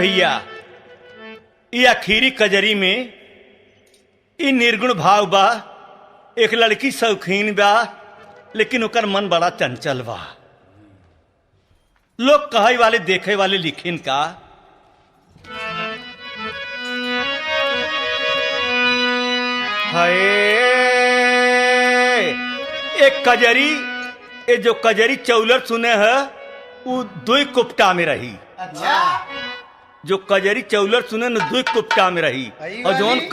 भैया ये आखिरी कजरी में ई निर्गुण भाव बा। एक लड़की शौकीन बा लेकिन ओकर मन बड़ा चंचल बा। लोग कहे वाले देखे वाले लिखिन का हाय एक कजरी ये जो कजरी चौलर सुने है वो दुई कुप्टा में रही। अच्छा जो कजरी चौलर सुने न दुई कुप्टा में रही और जौन